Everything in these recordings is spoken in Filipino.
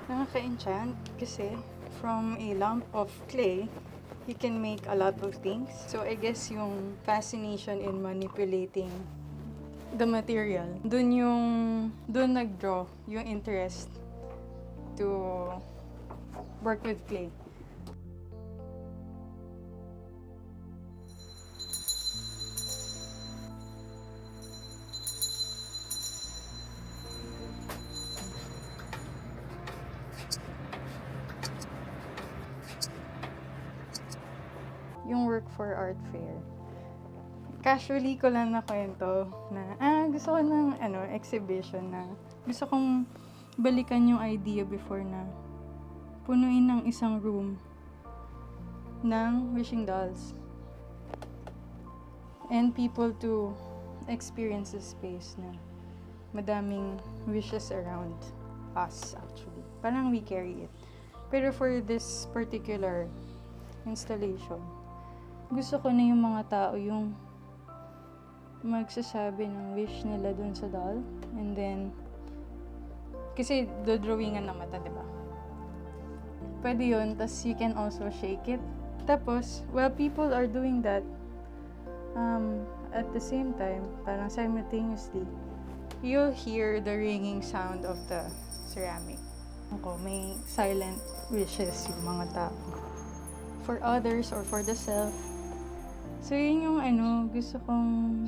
Nakaka-enchant kasi from a lump of clay, you can make a lot of things. So I guess yung fascination in manipulating the material, dun nag-draw yung interest to work with clay. Yung work for art fair. Casually ko lang nakwento na, gusto ko ng exhibition na gusto kong balikan yung idea before na punuin ng isang room ng wishing dolls. And people to experience the space na madaming wishes around us actually. Parang we carry it. Pero for this particular installation, gusto ko na yung mga tao yung magsasabi ng wish nila dun sa doll. And then, kasi dodrawingan ng mata, diba? Pwede yun, tas you can also shake it. Tapos, while people are doing that, at the same time, parang simultaneously, you'll hear the ringing sound of the ceramic. May silent wishes yung mga tao. For others or for the self. So, yun yung gusto kong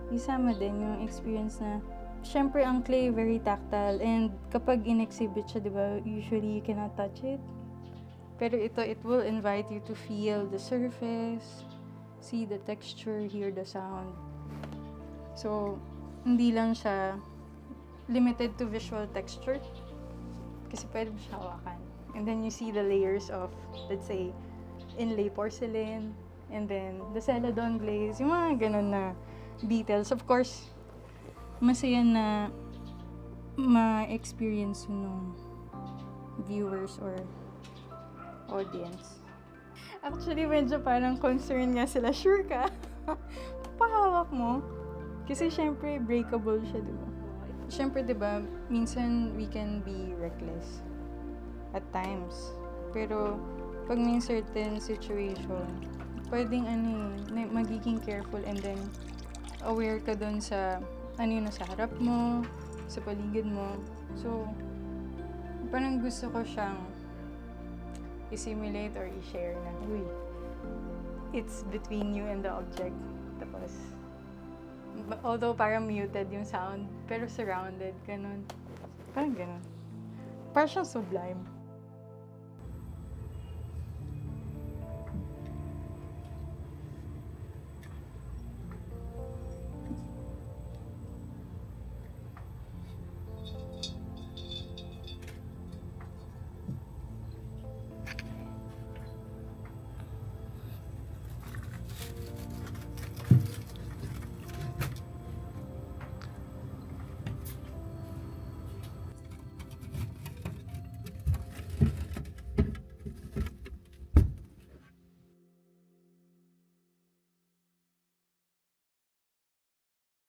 isama din yung experience na syempre ang clay very tactile and kapag in-exhibit siya, diba, usually you cannot touch it. Pero ito, it will invite you to feel the surface, see the texture, hear the sound. So, hindi lang siya limited to visual texture kasi pwede mo siya hawakan. And then you see the layers of, let's say, inlay porcelain, and then the celadon glaze, yung mga ganun na details. Of course, masaya na ma-experience ng viewers or audience. Actually, medyo parang concerned nga sila. Sure ka? Pahawak mo? Kasi syempre, breakable siya, diba? Syempre, diba, minsan we can be reckless at times. Pero, pag may certain situation, pwedeng magiging careful and then aware ka dun sa yung nasa harap mo, sa paligid mo. So, parang gusto ko siyang i-simulate or i-share na, it's between you and the object. Tapos, although parang muted yung sound, pero surrounded, ganun. Parang ganun. Parang siyang sublime.